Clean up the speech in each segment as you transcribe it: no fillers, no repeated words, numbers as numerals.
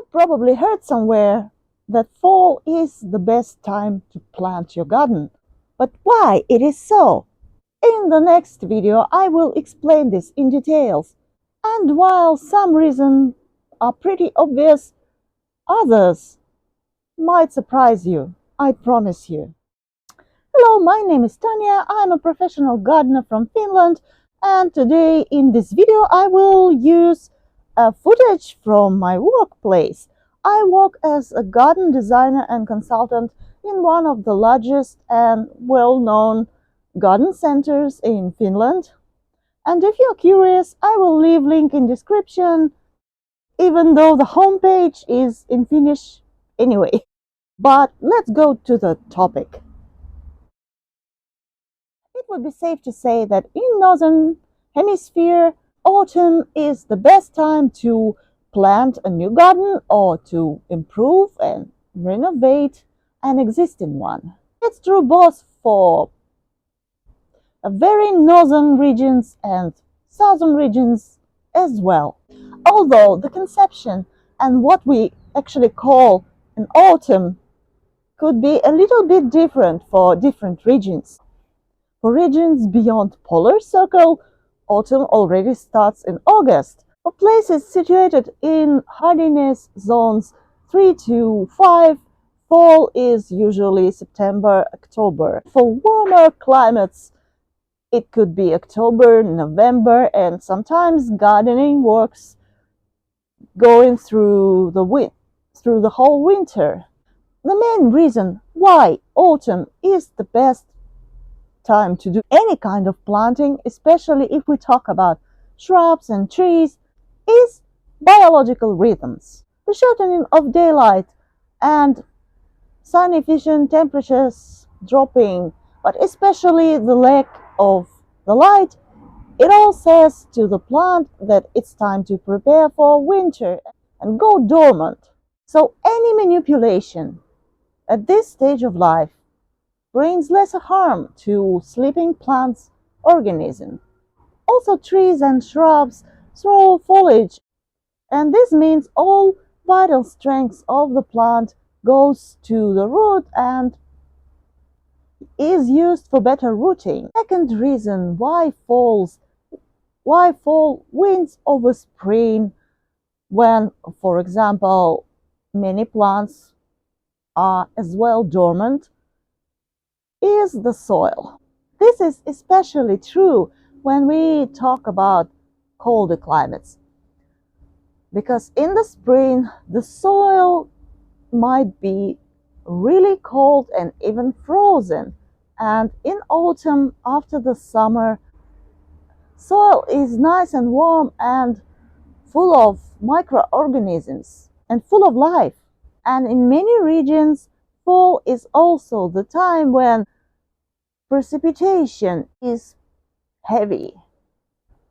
You've probably heard somewhere that fall is the best time to plant your garden. But why it is so? In the next video, I will explain this in details. And while some reasons are pretty obvious, others might surprise you, I promise you. Hello, my name is Tanya. I'm a professional gardener from Finland, and today in this video I will use footage from my workplace. I work as a garden designer and consultant in one of the largest and well-known garden centers in Finland. And if you're curious, I will leave link in description, even though the homepage is in Finnish anyway. But let's go to the topic. It would be safe to say that in Northern Hemisphere, autumn is the best time to plant a new garden or to improve and renovate an existing one. It's true both for very northern regions and southern regions as well. Although the conception and what we actually call an autumn could be a little bit different for different regions. For regions beyond polar circle, autumn already starts in August. For places situated in hardiness zones 3 to 5, fall is usually September, October. For warmer climates, it could be October, November, and sometimes gardening works going through the whole winter. The main reason why autumn is the best time to do any kind of planting, especially if we talk about shrubs and trees, is biological rhythms. The shortening of daylight and sun-efficient temperatures dropping, but especially the lack of the light, it all says to the plant that it's time to prepare for winter and go dormant. So any manipulation at this stage of life brings less harm to sleeping plants' organism. Also, trees and shrubs throw foliage, and this means all vital strength of the plant goes to the root and is used for better rooting. Second reason why fall wins over spring when, for example, many plants are as well dormant is the soil. This is especially true when we talk about colder climates, because in the spring the soil might be really cold and even frozen, and in autumn, after the summer, soil is nice and warm and full of microorganisms and full of life. And in many regions, fall is also the time when precipitation is heavy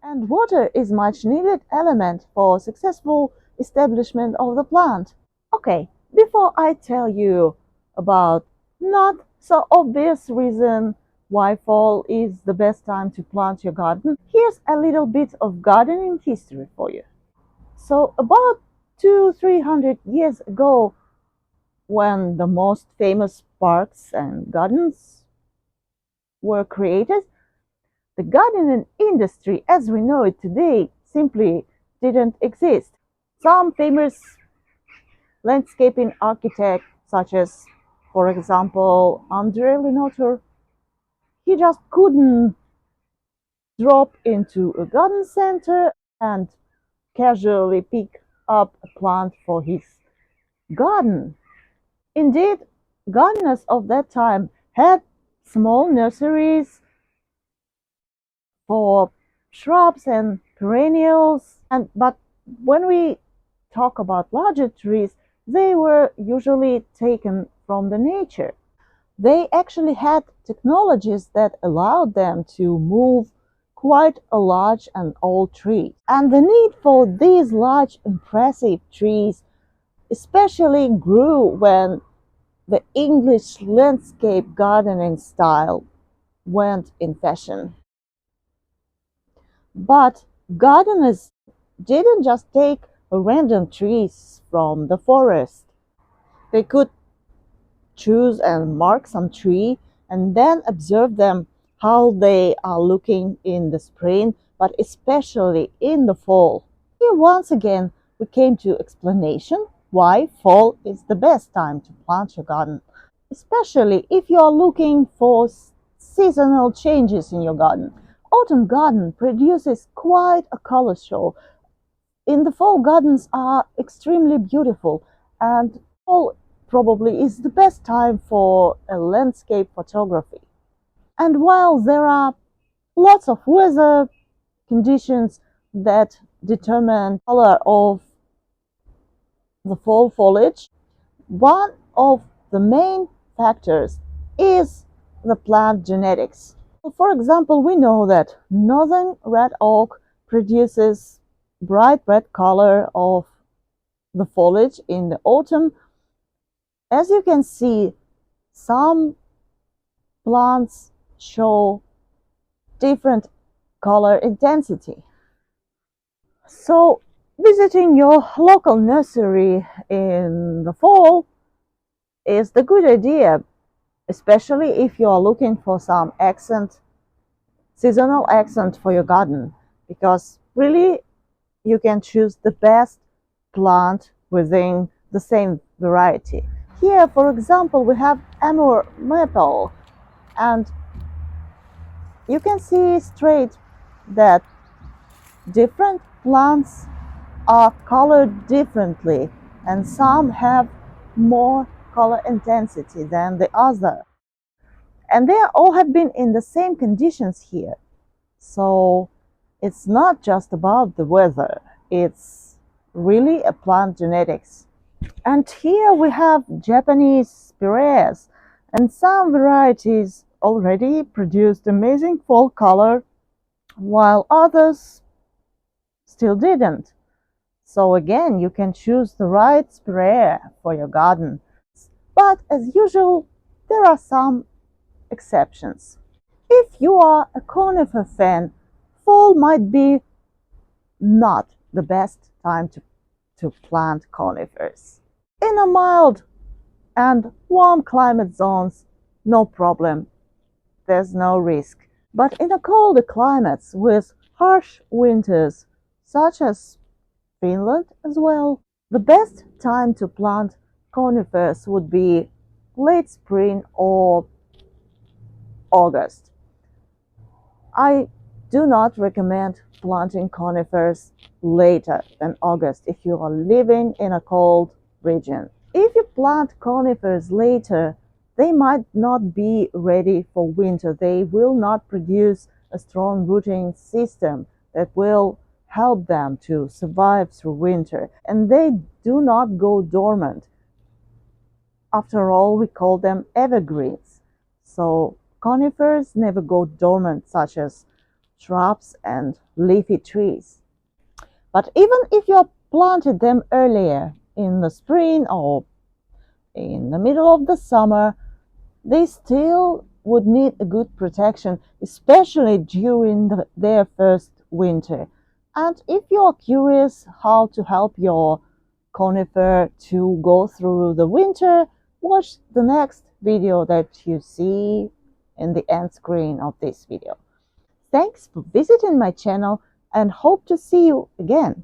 and water is much needed element for successful establishment of the plant. Okay, before I tell you about not so obvious reason why fall is the best time to plant your garden, here's a little bit of gardening history for you. So about 200-300 years ago, when the most famous parks and gardens were created, the gardening industry as we know it today simply didn't exist. Some famous landscaping architects, such as, for example, Andersen, he just couldn't drop into a garden center and casually pick up a plant for his garden. Indeed, gardeners of that time had small nurseries for shrubs and perennials, but when we talk about larger trees, they were usually taken from the nature. They actually had technologies that allowed them to move quite a large and old tree. And the need for these large, impressive trees especially grew when the English landscape gardening style went in fashion. But gardeners didn't just take random trees from the forest. They could choose and mark some tree and then observe them how they are looking in the spring, but especially in the fall. Here once again we came to explanation why fall is the best time to plant your garden, especially if you are looking for seasonal changes in your garden. Autumn garden produces quite a color show. In the fall, gardens are extremely beautiful, and fall probably is the best time for a landscape photography. And while there are lots of weather conditions that determine color of the fall foliage, one of the main factors is the plant genetics. For example, we know that northern red oak produces bright red color of the foliage in the autumn. As you can see, some plants show different color intensity. So visiting your local nursery in the fall is the good idea, especially if you are looking for some seasonal accent for your garden, because really you can choose the best plant within the same variety. Here, for example, we have Amur maple, and you can see straight that different plants are colored differently, and some have more color intensity than the other. And they all have been in the same conditions here. So it's not just about the weather, it's really a plant genetics. And here we have Japanese spireas, and some varieties already produced amazing fall color, while others still didn't. So again, you can choose the right spirea for your garden. But as usual, there are some exceptions. If you are a conifer fan, fall might be not the best time to plant conifers. In a mild and warm climate zones, no problem, there's no risk. But in a colder climates with harsh winters, such as Finland as well, the best time to plant conifers would be late spring or August. I do not recommend planting conifers later than August if you are living in a cold region. If you plant conifers later, they might not be ready for winter. They will not produce a strong rooting system that will help them to survive through winter, and they do not go dormant. After all, we call them evergreens. So conifers never go dormant, such as shrubs and leafy trees. But even if you planted them earlier in the spring or in the middle of the summer, they still would need a good protection, especially during their first winter. And if you are curious how to help your conifer to go through the winter, watch the next video that you see in the end screen of this video. Thanks for visiting my channel and hope to see you again.